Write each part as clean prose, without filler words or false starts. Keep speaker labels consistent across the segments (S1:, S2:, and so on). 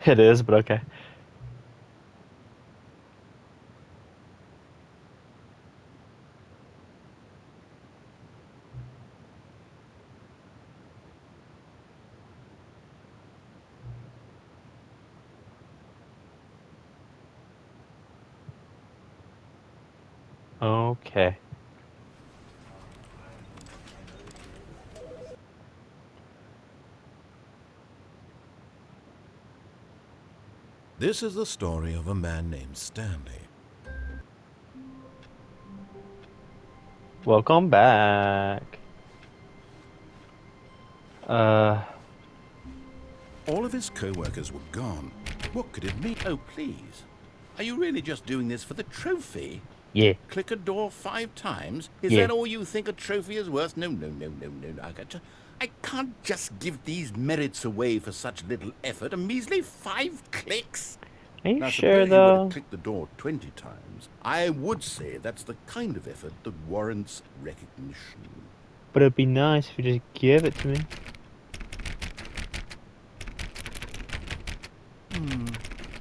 S1: It is, but okay. Okay.
S2: This is the story of a man named Stanley.
S1: Welcome back. Uh,
S2: All of his co-workers were gone. What could it mean?
S3: Oh, please. Are you really just doing this for the trophy?
S1: yeah,
S3: Click a door 5 times? Is
S1: yeah.
S3: that all you think a trophy is worth? No, no, no, no, no. I can't just give these merits away for such little effort. A measly 5 clicks?
S1: Are you
S3: Now,
S1: sure
S3: suppose you were to
S1: though?
S3: click the door 20 times. I would say that's the kind of effort that warrants recognition.
S1: But it'd be nice if you just give it to me.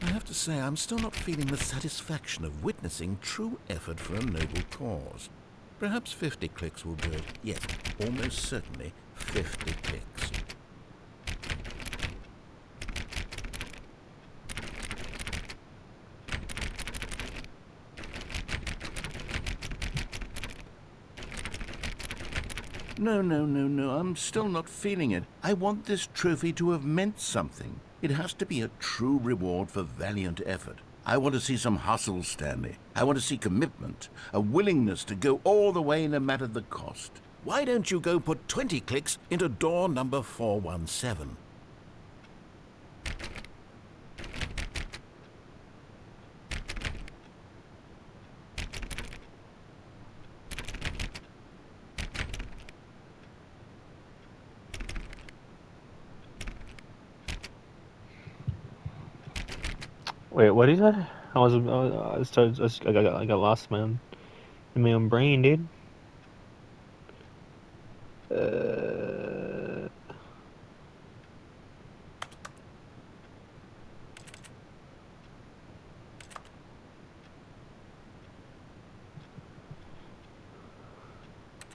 S2: I have to say, I'm still not feeling the satisfaction of witnessing true effort for a noble cause. Perhaps 50 clicks will do it. Yes, almost certainly 50 clicks. No, no, no, no. I'm still not feeling it. I want this trophy to have meant something. It has to be a true reward for valiant effort. I want to see some hustle, Stanley. I want to see commitment, a willingness to go all the way no matter the cost. Why don't you go put 20 clicks into door number 417?
S1: Wait, what is that? I got lost in my own brain, dude. Uh,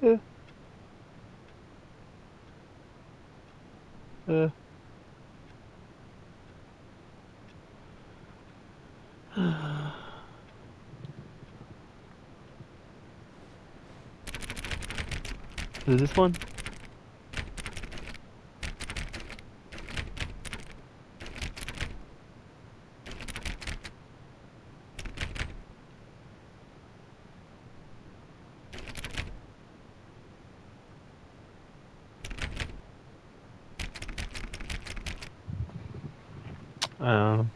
S1: uh, uh. Is this one? Um.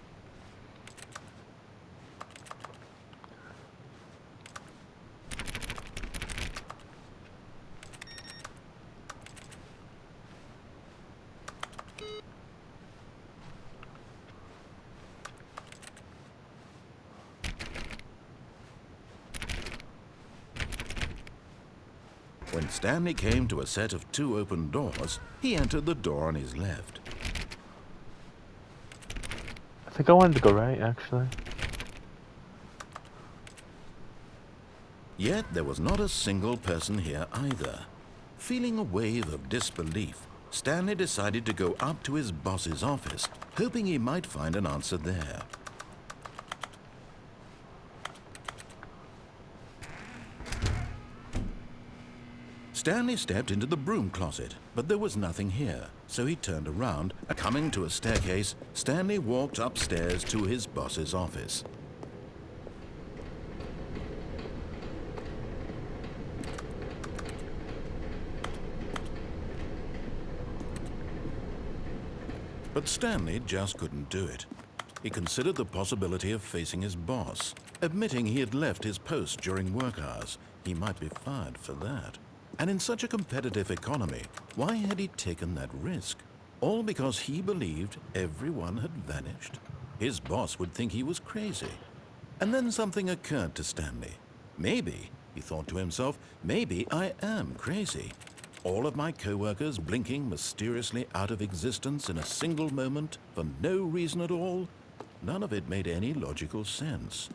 S2: When Stanley came to a set of 2 open doors, he entered the door on his left.
S1: I think I wanted to go right, actually.
S2: Yet there was not a single person here either. Feeling a wave of disbelief, Stanley decided to go up to his boss's office, hoping he might find an answer there. Stanley stepped into the broom closet, but there was nothing here, so he turned around. Coming to a staircase, Stanley walked upstairs to his boss's office. But Stanley just couldn't do it. He considered the possibility of facing his boss, admitting he had left his post during work hours. He might be fired for that. And in such a competitive economy, why had he taken that risk? All because he believed everyone had vanished? His boss would think he was crazy. And then something occurred to Stanley. Maybe, he thought to himself, maybe I am crazy. All of my co-workers blinking mysteriously out of existence in a single moment for no reason at all? None of it made any logical sense.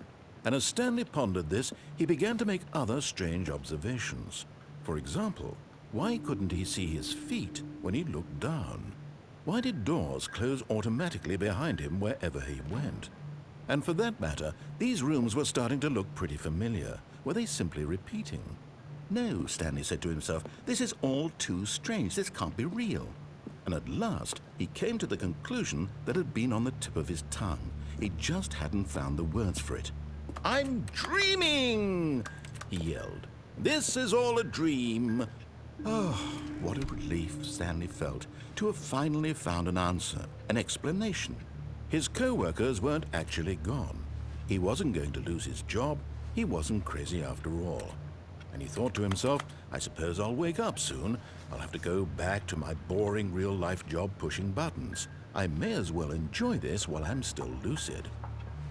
S2: And as Stanley pondered this, he began to make other strange observations. For example, why couldn't he see his feet when he looked down? Why did doors close automatically behind him wherever he went? And for that matter, these rooms were starting to look pretty familiar. Were they simply repeating? No, Stanley said to himself, this is all too strange. This can't be real. And at last, he came to the conclusion that had been on the tip of his tongue. He just hadn't found the words for it. "I'm dreaming!" he yelled. "This is all a dream." Oh, what a relief Stanley felt to have finally found an answer, an explanation. His co-workers weren't actually gone. He wasn't going to lose his job. He wasn't crazy after all. And he thought to himself, I suppose I'll wake up soon. I'll have to go back to my boring real-life job pushing buttons. I may as well enjoy this while I'm still lucid.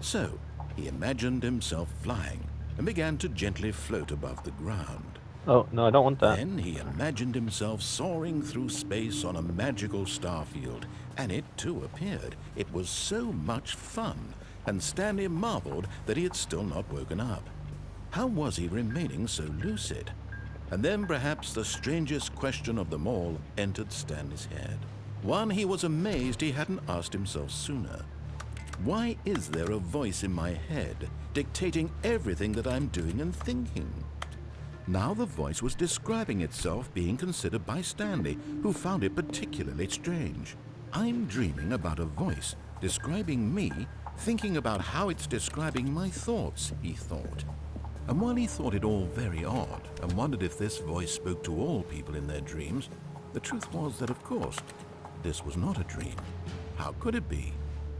S2: So, he imagined himself flying and began to gently float above the ground.
S1: Oh, no, I don't want that.
S2: Then he imagined himself soaring through space on a magical starfield, and it too appeared. It was so much fun, and Stanley marveled that he had still not woken up. How was he remaining so lucid? And then perhaps the strangest question of them all entered Stanley's head. One he was amazed he hadn't asked himself sooner. Why is there a voice in my head dictating everything that I'm doing and thinking? Now the voice was describing itself being considered by Stanley, who found it particularly strange. I'm dreaming about a voice describing me, thinking about how it's describing my thoughts, he thought. And while he thought it all very odd and wondered if this voice spoke to all people in their dreams, the truth was that, of course, this was not a dream. How could it be?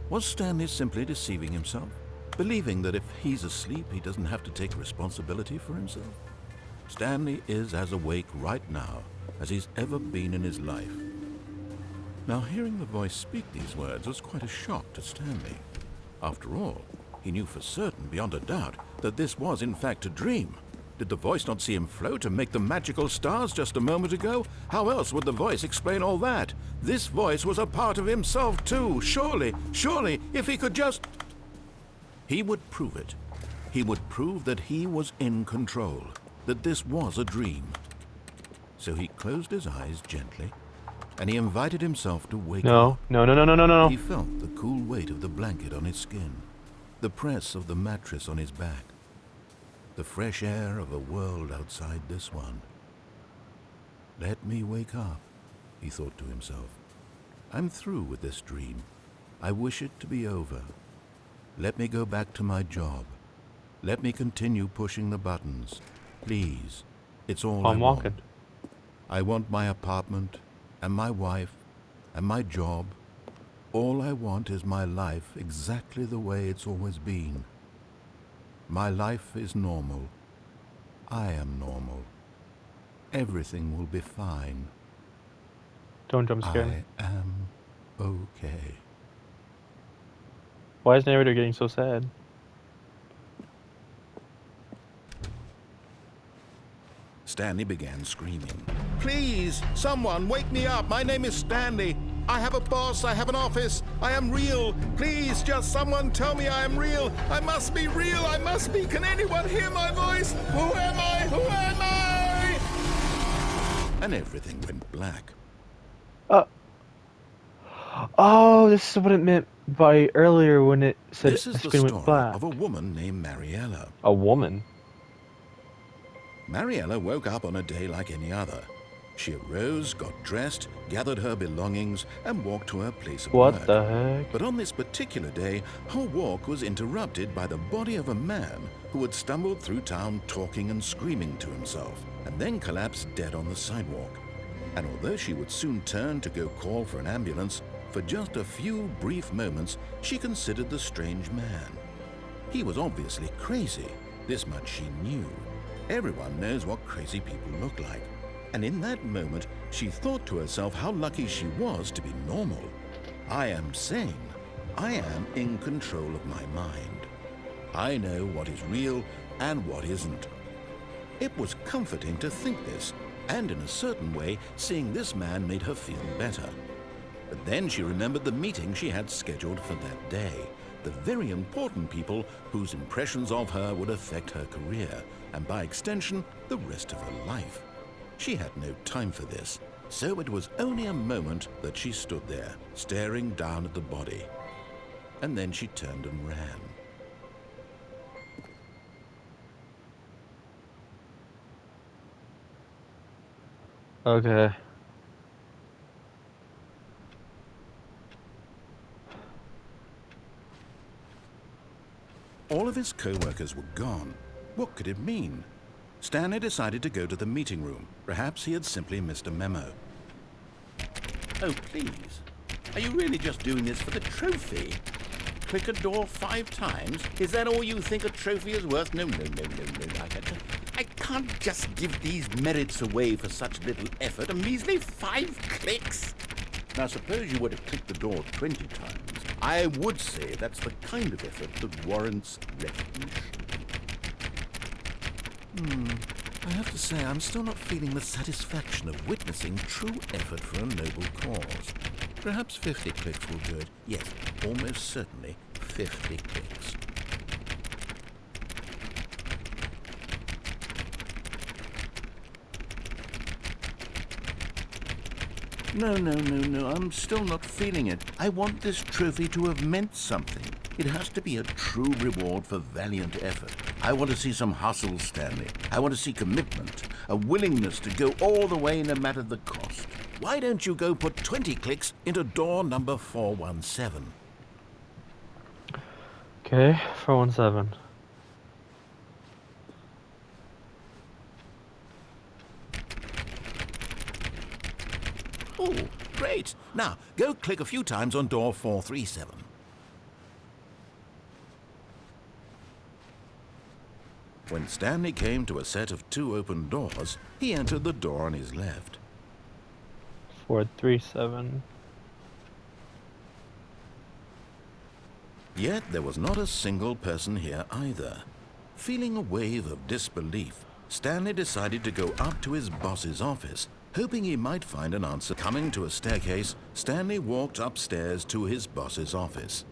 S2: Was Stanley simply deceiving himself, believing that if he's asleep, he doesn't have to take responsibility for himself? Stanley is as awake right now as he's ever been in his life. Now, hearing the voice speak these words was quite a shock to Stanley. After all, he knew for certain, beyond a doubt, that this was in fact a dream. Did the voice not see him float and make the magical stars just a moment ago? How else would the voice explain all that? This voice was a part of himself too. Surely, if he could just... He would prove it. He would prove that he was in control, that this was a dream. So he closed his eyes gently, and he invited himself to wake up.
S1: No.
S2: He felt the cool weight of the blanket on his skin, the press of the mattress on his back, the fresh air of a world outside this one. Let me wake up, he thought to himself. I'm through with this dream. I wish it to be over. Let me go back to my job. Let me continue pushing the buttons. Please, it's all
S1: I'm
S2: I want.
S1: walking.
S2: I want my apartment, and my wife, and my job. All I want is my life exactly the way it's always been. My life is normal. I am normal. Everything will be fine.
S1: Don't jump scare me.
S2: I am okay.
S1: Why is narrator getting so sad?
S2: Stanley began screaming. Please, someone, wake me up. My name is Stanley. I have a boss. I have an office. I am real. Please, just someone tell me I am real. I must be real. I must be. Can anyone hear my voice? Who am I? Who am I? And everything went black.
S1: Oh, this is what it meant by earlier when it said
S2: This is
S1: the
S2: the
S1: screen went
S2: story
S1: black.
S2: of a woman named Mariella.
S1: A woman?
S2: Mariella woke up on a day like any other. She arose, got dressed, gathered her belongings, and walked to her place of work.
S1: What the heck?
S2: But on this particular day, her walk was interrupted by the body of a man who had stumbled through town talking and screaming to himself, and then collapsed dead on the sidewalk. And although she would soon turn to go call for an ambulance, for just a few brief moments, she considered the strange man. He was obviously crazy. This much she knew. Everyone knows what crazy people look like. And in that moment, she thought to herself how lucky she was to be normal. I am sane. I am in control of my mind. I know what is real and what isn't. It was comforting to think this, And in a certain way, seeing this man made her feel better. But then she remembered the meeting she had scheduled for that day. The very important people whose impressions of her would affect her career, and by extension, the rest of her life. She had no time for this, so it was only a moment that she stood there, staring down at the body. And then she turned and ran.
S1: Okay.
S2: All of his co-workers were gone. What could it mean? Stanley decided to go to the meeting room. Perhaps he had simply missed a memo.
S3: Oh, please. Are you really just doing this for the trophy? Click a door 5 times? Is that all you think a trophy is worth? No. I can't just give these merits away for such little effort. A measly 5 clicks? Now, suppose you were to click the door 20 times. I would say that's the kind of effort that warrants recognition.
S2: I have to say, I'm still not feeling the satisfaction of witnessing true effort for a noble cause. Perhaps 50 clicks will do it. Yes, almost certainly 50 clicks. No, I'm still not feeling it. I want this trophy to have meant something. It has to be a true reward for valiant effort. I want to see some hustle, Stanley. I want to see commitment, a willingness to go all the way no matter the cost. Why don't you go put 20 clicks into door number 417?
S1: Okay, 417.
S2: Oh, great. Now, go click a few times on door 437. When Stanley came to a set of 2 open doors, he entered the door on his left.
S1: 437.
S2: Yet there was not a single person here either. Feeling a wave of disbelief, Stanley decided to go up to his boss's office, hoping he might find an answer. Coming to a staircase, Stanley walked upstairs to his boss's office.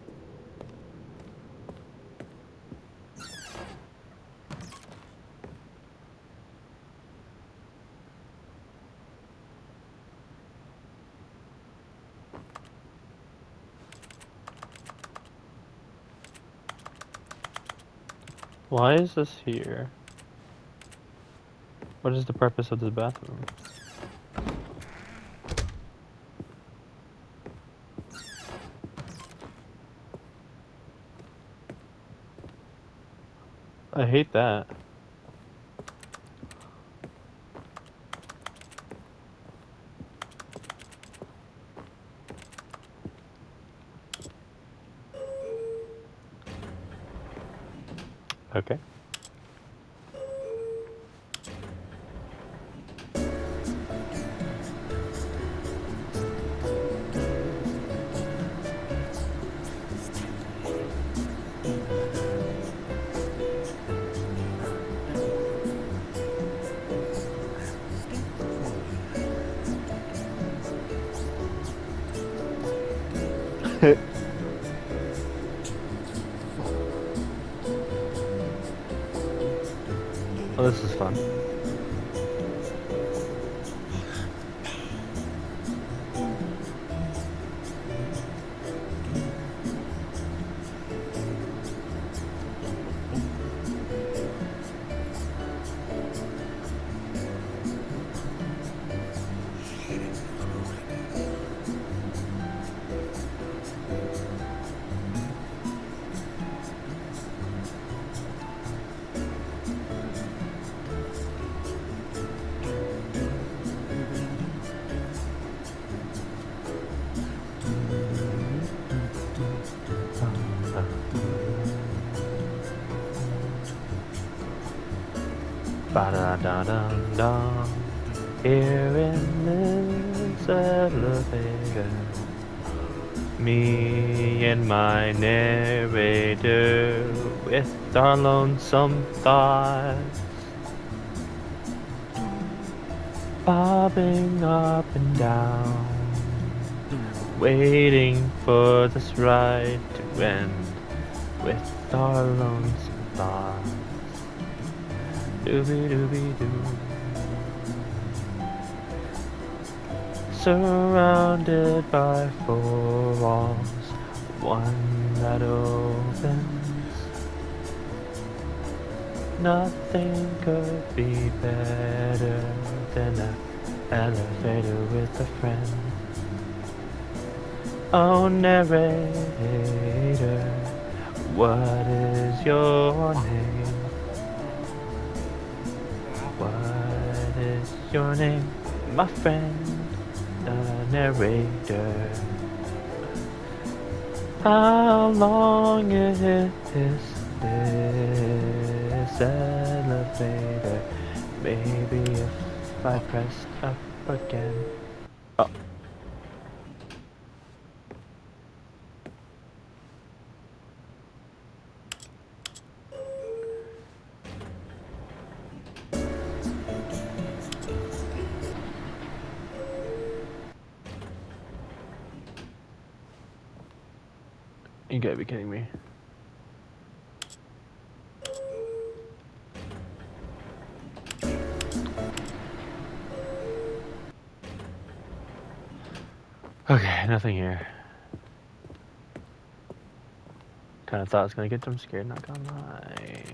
S1: Why is this here? What is the purpose of this bathroom? I hate that. Okay. Oh, this is fun. Ba-da-da-dum-dum. Here in this elevator, me and my narrator with our lonesome thoughts. bobbing up and down, waiting for this ride to end with our lonesome thoughts. Dooby dooby doo. Surrounded by four walls, one that opens. Nothing could be better than an elevator with a friend. Oh, narrator, what is your name? What is your name, my friend, the narrator? How long is this elevator? Maybe if I pressed up again. Oh. You gotta be kidding me. Okay, nothing here. Kinda thought I was gonna get jump scared, not gonna lie.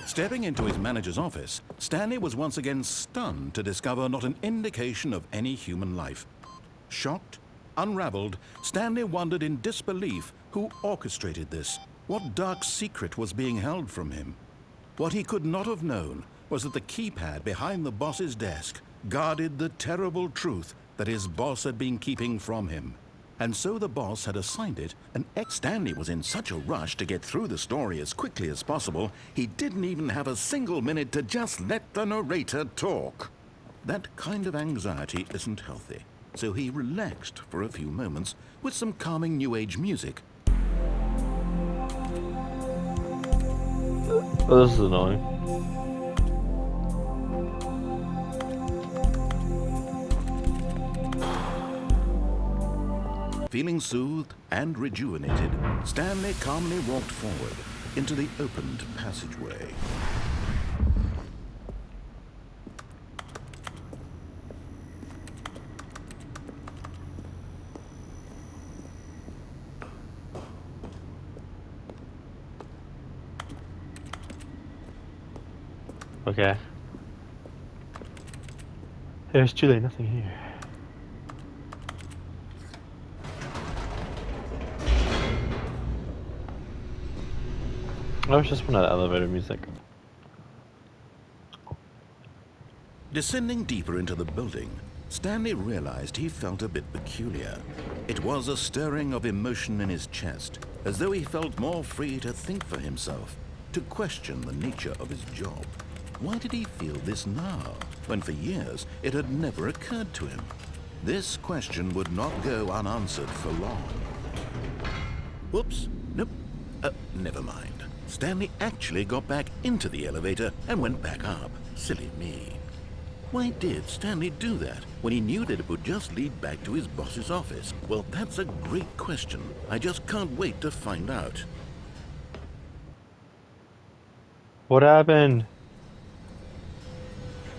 S2: Stepping into his manager's office, Stanley was once again stunned to discover not an indication of any human life. Shocked, unraveled, Stanley wondered in disbelief who orchestrated this. What dark secret was being held from him? What he could not have known was that the keypad behind the boss's desk guarded the terrible truth that his boss had been keeping from him. And so the boss had assigned it, and Stanley was in such a rush to get through the story as quickly as possible, he didn't even have a single minute to just let the narrator talk. That kind of anxiety isn't healthy, so he relaxed for a few moments with some calming New Age music.
S1: Oh, this is annoying.
S2: Feeling soothed and rejuvenated, Stanley calmly walked forward into the opened passageway.
S1: Okay. There's truly nothing here. I was just one of the elevator music.
S2: Descending deeper into the building, Stanley realized he felt a bit peculiar. It was a stirring of emotion in his chest, as though he felt more free to think for himself, to question the nature of his job. Why did he feel this now, when for years it had never occurred to him? This question would not go unanswered for long. Whoops, nope, never mind. Stanley actually got back into the elevator and went back up. Silly me. Why did Stanley do that when he knew that it would just lead back to his boss's office? Well, that's a great question. I just can't wait to find out.
S1: What happened?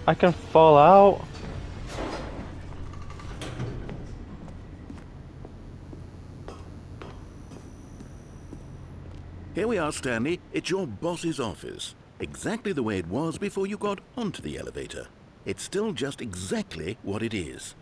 S1: I can fall out?
S2: Here we are, Stanley. It's your boss's office. Exactly the way it was before you got onto the elevator. It's still just exactly what it is.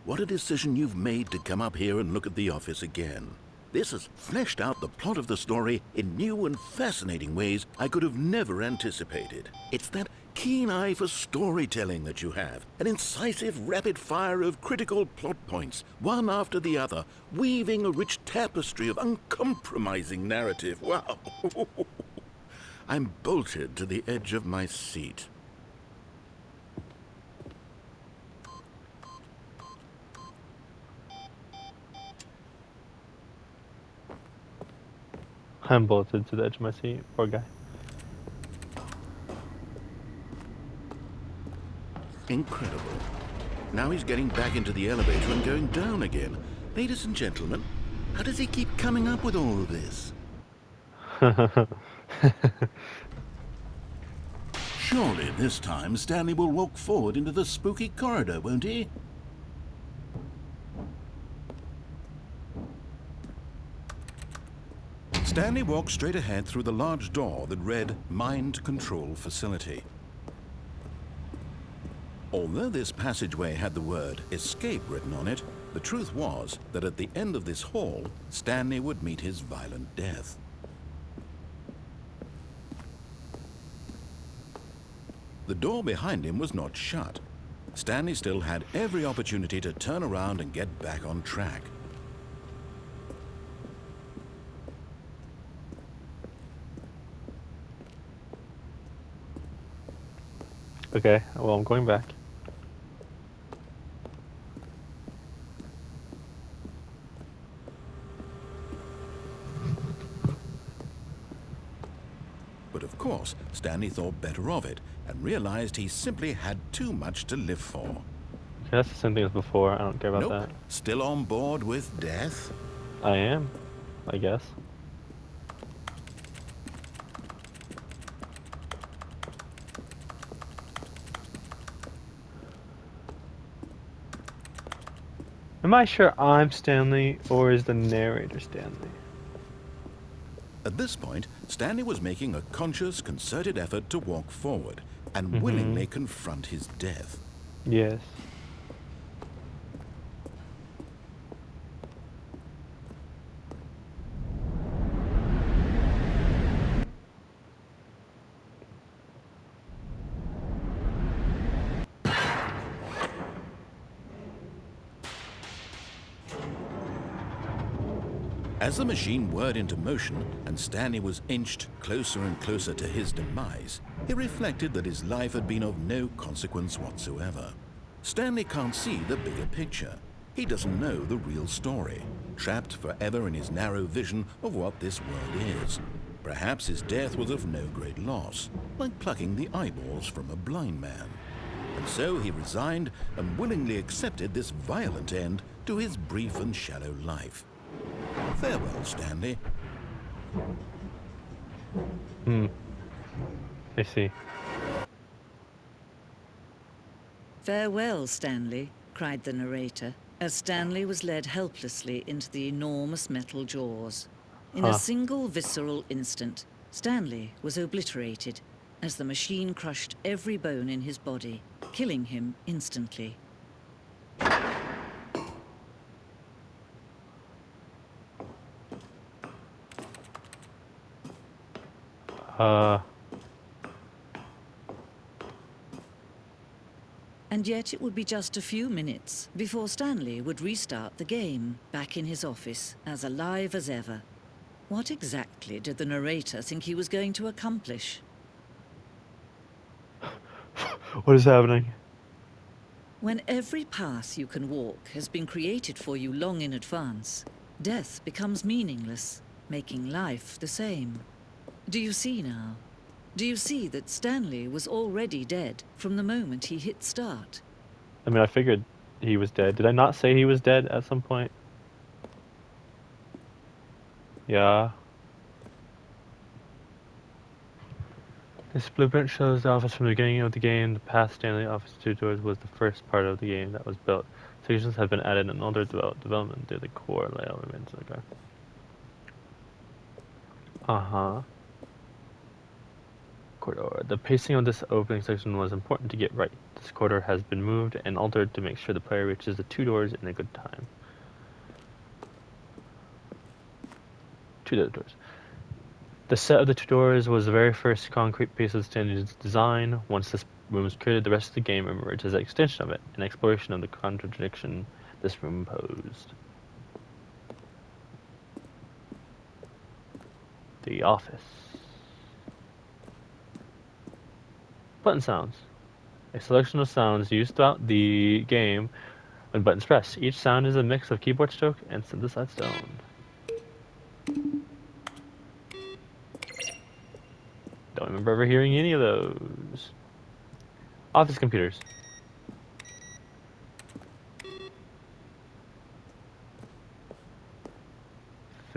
S2: What a decision you've made to come up here and look at the office again. This has fleshed out the plot of the story in new and fascinating ways I could have never anticipated. It's that keen eye for storytelling that you have, an incisive rapid fire of critical plot points, one after the other, weaving a rich tapestry of uncompromising narrative. Wow! I'm bolted to the edge of my seat.
S1: I'm bolted to the edge of my seat. Poor guy.
S2: Incredible. Now he's getting back into the elevator and going down again. Ladies and gentlemen, how does he keep coming up with all of this? Surely this time Stanley will walk forward into the spooky corridor, won't he? Stanley walked straight ahead through the large door that read Mind Control Facility. Although this passageway had the word escape written on it, the truth was that at the end of this hall, Stanley would meet his violent death. The door behind him was not shut. Stanley still had every opportunity to turn around and get back on track.
S1: Okay, well, I'm going back.
S2: But of course, Stanley thought better of it and realized he simply had too much to live for.
S1: Okay, that's the same thing as before. I don't care about
S2: Nope.
S1: that.
S2: Still on board with death?
S1: I am, I guess. Am I sure I'm Stanley, or is the narrator Stanley?
S2: At this point, Stanley was making a conscious, concerted effort to walk forward and willingly confront his death.
S1: Yes.
S2: As the machine whirred into motion and Stanley was inched closer and closer to his demise, he reflected that his life had been of no consequence whatsoever. Stanley can't see the bigger picture. He doesn't know the real story, trapped forever in his narrow vision of what this world is. Perhaps his death was of no great loss, like plucking the eyeballs from a blind man. And so he resigned and willingly accepted this violent end to his brief and shallow life. Farewell, Stanley.
S1: I see.
S4: Farewell, Stanley, cried the narrator, as Stanley was led helplessly into the enormous metal jaws. In a single visceral instant, Stanley was obliterated as the machine crushed every bone in his body, killing him instantly. And yet it would be just a few minutes before Stanley would restart the game, back in his office, as alive as ever. What exactly did the narrator think he was going to accomplish?
S1: What is happening?
S4: When every path you can walk has been created for you long in advance, death becomes meaningless, making life the same. Do you see now? Do you see that Stanley was already dead from the moment he hit start?
S1: I mean, I figured he was dead. Did I not say he was dead at some point? Yeah. This blueprint shows the office from the beginning of the game. The past Stanley office 2 doors was the first part of the game that was built. Sections have been added and older development through the core layout remains. Okay. Corridor. The pacing of this opening section was important to get right. This corridor has been moved and altered to make sure the player reaches the 2 doors in a good time. 2 doors. The set of the 2 doors was the very first concrete piece of Stanley's design. Once this room was created, the rest of the game emerged as an extension of it, an exploration of the contradiction this room posed. The office. Button sounds. A selection of sounds used throughout the game when buttons pressed. Each sound is a mix of keyboard stroke and synthesized sound. Don't remember ever hearing any of those. Office computers.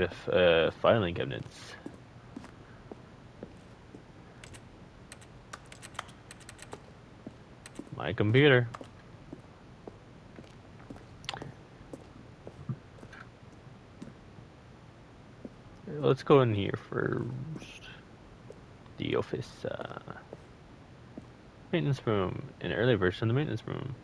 S1: with filing cabinets. My computer. Let's go in here first. The office. Maintenance room. An early version of the maintenance room.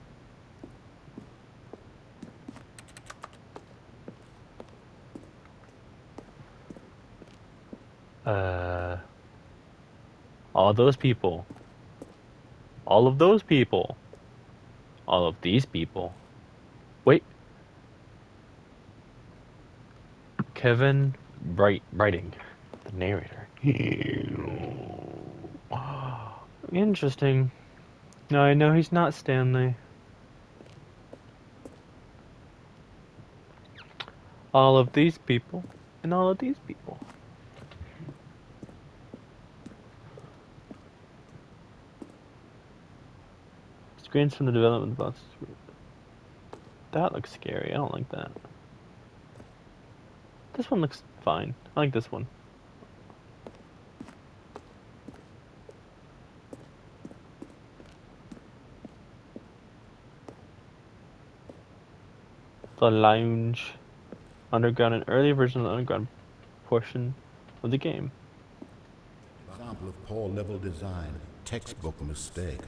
S1: All those people. All of those people. All of these people. Wait. Kevin Brighting, the narrator. Interesting. No, I know he's not Stanley. All of these people and all of these people. Screens from the development box. That looks scary. I don't like that. This one looks fine. I like this one. The lounge. Underground, an early version of the underground portion of the game.
S2: Example of poor level design, textbook mistake.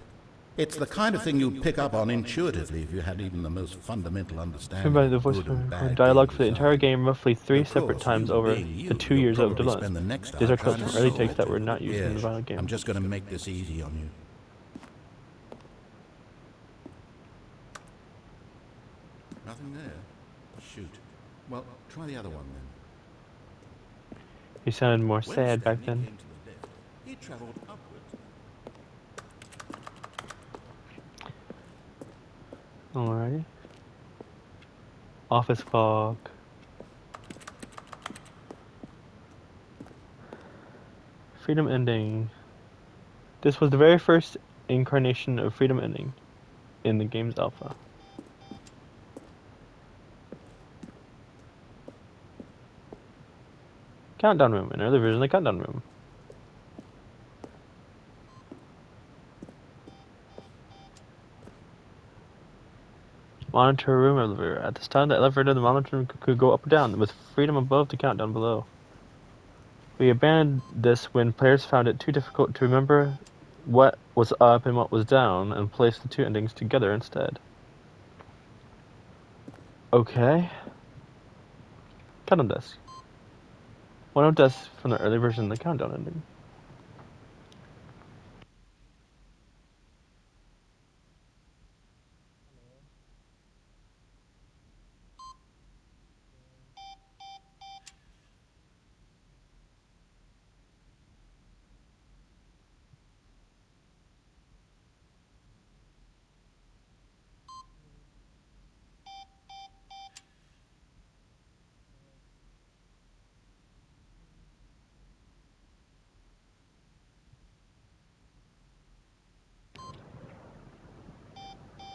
S2: It's the kind of thing you'd pick up on intuitively if you had even the most fundamental understanding
S1: By the
S2: of
S1: voice
S2: good and bad
S1: dialogue
S2: game
S1: for the entire
S2: design.
S1: game roughly 3
S2: Of
S1: separate
S2: course,
S1: times
S2: you
S1: over
S2: being you,
S1: the 2
S2: you'll
S1: years of
S2: probably
S1: development.
S2: spend the next
S1: These
S2: hour
S1: are
S2: trying
S1: clips
S2: to
S1: from early
S2: solve
S1: takes
S2: it.
S1: that were not used in the
S2: Yes,
S1: final game.
S2: I'm just going to make this easy on you. Nothing there. Shoot. Well, try the other one then.
S1: He sounded more
S2: When
S1: sad back
S2: Stanley
S1: then.
S2: came to the left, he travelled upwards.
S1: Alrighty. Office clock. Freedom ending. This was the very first incarnation of freedom ending in the game's alpha. Countdown room. An early version of the countdown room. Monitor room elevator. At this time, the elevator in the monitor room could go up or down, with freedom above to countdown below. We abandoned this when players found it too difficult to remember what was up and what was down, and placed the two endings together instead. Okay. Countdown desk. One of desks from the early version of the countdown ending.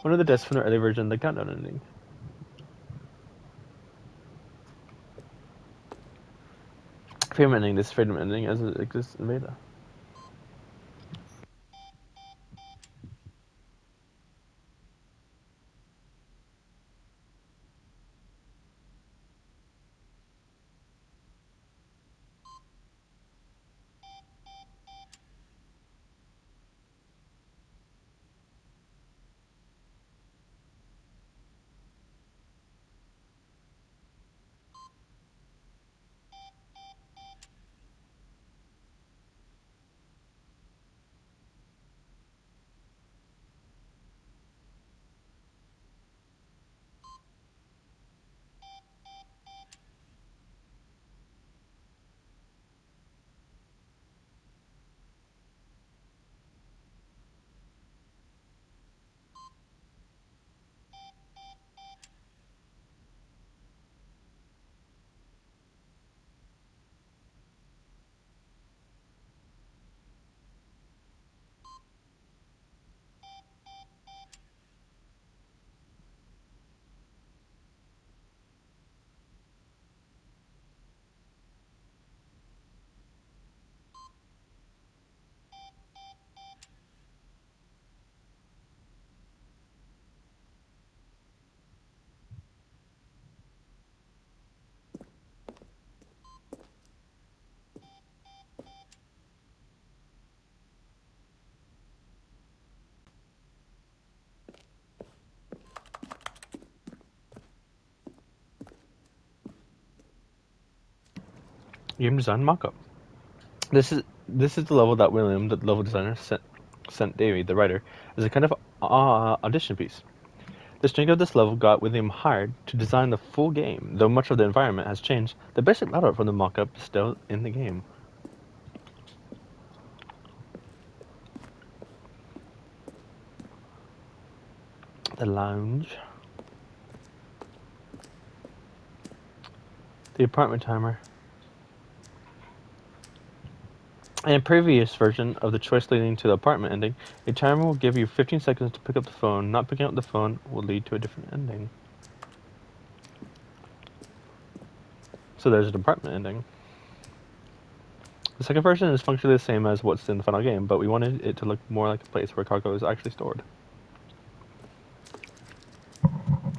S1: One of the discs from the early version of the countdown ending. Freedom ending. This freedom ending as it exists in beta. Game design mockup. This is the level that William, the level designer, sent Davey, the writer, as a kind of audition piece. The strength of this level got William hired to design the full game. Though much of the environment has changed, the basic layout from the mockup is still in the game. The lounge. The apartment timer. In a previous version of the choice leading to the apartment ending, a timer will give you 15 seconds to pick up the phone. Not picking up the phone will lead to a different ending. So there's an apartment ending. The second version is functionally the same as what's in the final game, but we wanted it to look more like a place where cargo is actually stored.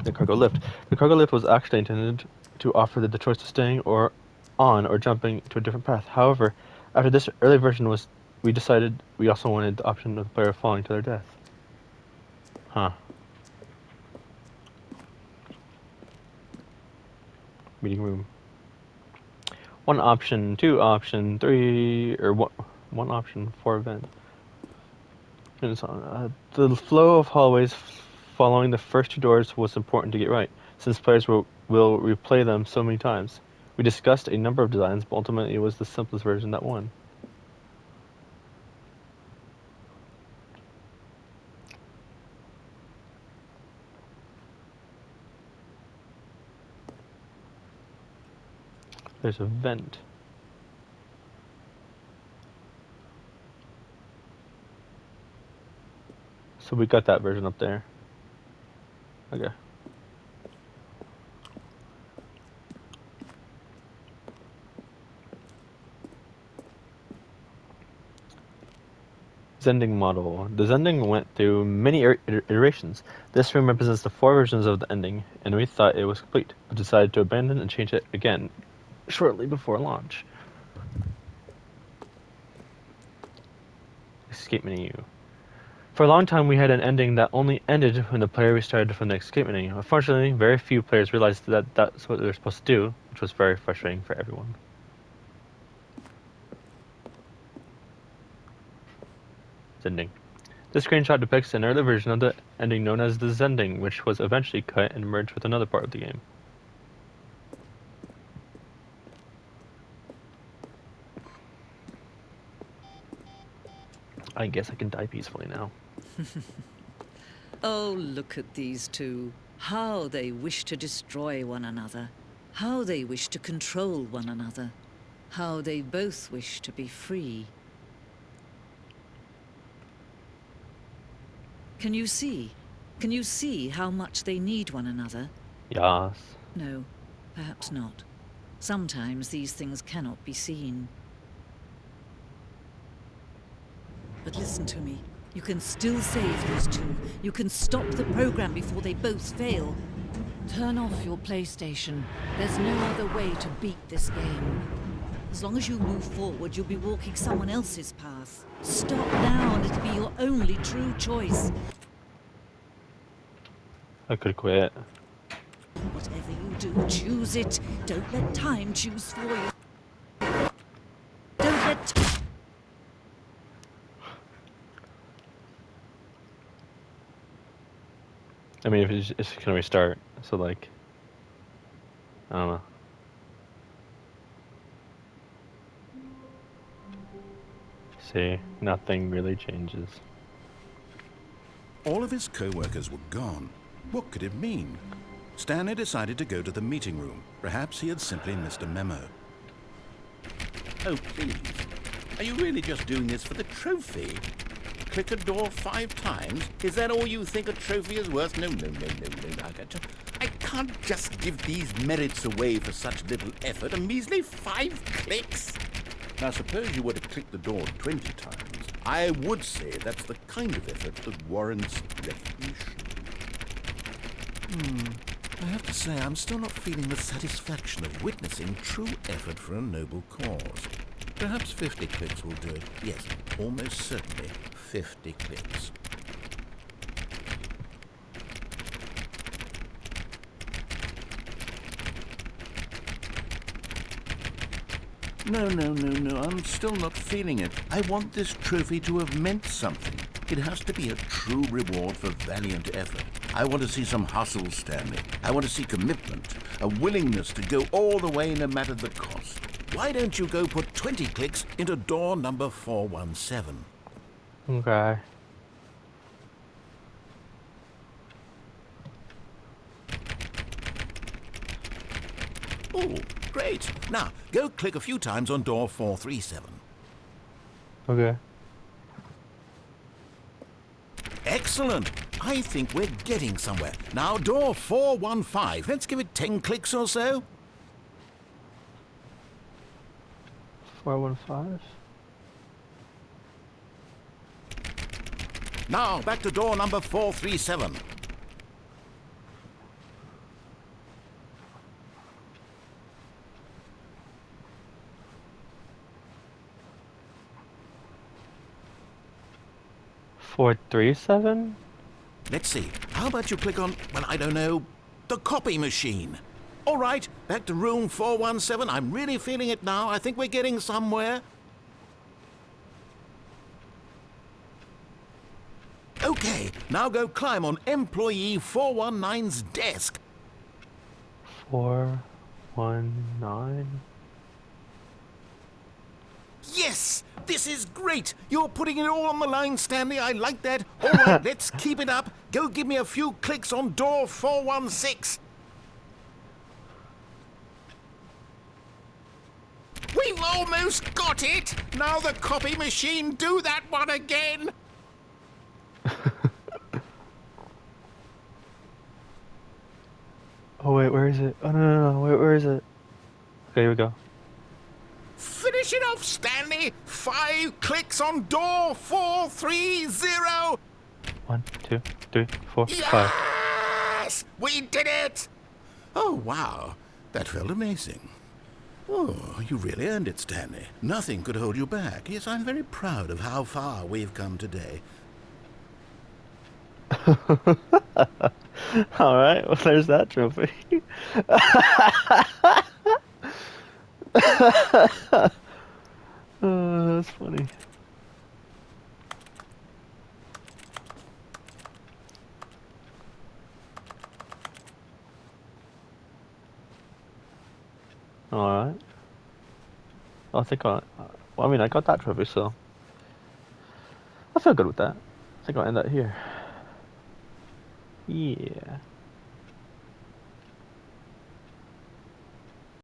S1: The cargo lift. The cargo lift was actually intended to offer the choice of staying or on or jumping to a different path. However, after this early version we decided we also wanted the option of the player falling to their death. Huh. Meeting room. One option, two option, three, or one option, 4 event. And so on. The flow of hallways following the first 2 doors was important to get right, since players will replay them so many times. We discussed a number of designs, but ultimately it was the simplest version that won. There's a vent. So we got that version up there. Okay. Zending model. The Zending went through many iterations. This room represents the 4 versions of the ending, and we thought it was complete, but decided to abandon and change it again shortly before launch. Escape menu. For a long time we had an ending that only ended when the player restarted from the escape menu. Unfortunately, very few players realized that that's what they were supposed to do, which was very frustrating for everyone. Zending. This screenshot depicts an early version of the ending known as the Zending, which was eventually cut and merged with another part of the game. I guess I can die peacefully now.
S4: Oh, look at these two. How they wish to destroy one another. How they wish to control one another. How they both wish to be free. Can you see? Can you see how much they need one another?
S1: Yes.
S4: No, perhaps not. Sometimes these things cannot be seen. But listen to me. You can still save these two. You can stop the program before they both fail. Turn off your PlayStation. There's no other way to beat this game. As long as you move forward, you'll be walking someone else's path. Stop now and it'll be your only true choice.
S1: I could quit.
S4: Whatever you do, choose it. Don't let time choose for you. Don't let time...
S1: I mean, if it's gonna restart, so like, I don't know. See, nothing really changes.
S2: All of his co-workers were gone. What could it mean? Stanley decided to go to the meeting room. Perhaps he had simply missed a memo.
S3: Oh, please. Are you really just doing this for the trophy? Click a door 5 times? Is that all you think a trophy is worth? No. I can't just give these merits away for such little effort. A measly 5 clicks? Now, suppose you were to click the door 20 times. I would say that's the kind of effort that warrants recognition.
S2: I have to say, I'm still not feeling the satisfaction of witnessing true effort for a noble cause. Perhaps 50 clicks will do it. Yes, almost certainly 50 clicks.
S3: No. I'm still not feeling it. I want this trophy to have meant something. It has to be a true reward for valiant effort. I want to see some hustle, Stanley. I want to see commitment, a willingness to go all the way no matter the cost. Why don't you go put 20 clicks into door number 417?
S1: Okay.
S3: Oh, great. Now, go click a few times on door 437.
S1: Okay.
S3: Excellent. I think we're getting somewhere. Now, door 415. Let's give it 10 clicks or so.
S1: 415.
S3: Now, back to door number 437.
S1: Four, 3, 7.
S3: Let's see. How about you click on, well, I don't know, the copy machine? All right, back to room 417. I'm really feeling it now. I think we're getting somewhere. Okay, now go climb on employee 419's desk.
S1: 419.
S3: Yes! This is great! You're putting it all on the line, Stanley. I like that. All right, let's keep it up. Go give me a few clicks on door 416. We've almost got it! Now the copy machine, do that one again!
S1: Oh wait, where is it? Oh no, wait, where is it? Okay, here we go.
S3: Finish it off, Stanley! 5 clicks on door 430!
S1: 1, 2, 3, 4, 5.
S3: Yes! We did it! Oh, wow. That felt amazing. Oh, you really earned it, Stanley. Nothing could hold you back. Yes, I'm very proud of how far we've come today.
S1: Alright, well there's that trophy. Oh, that's funny. Alright. I think well, I mean, I got that trophy, so I feel good with that. I think I'll end that here. Yeah.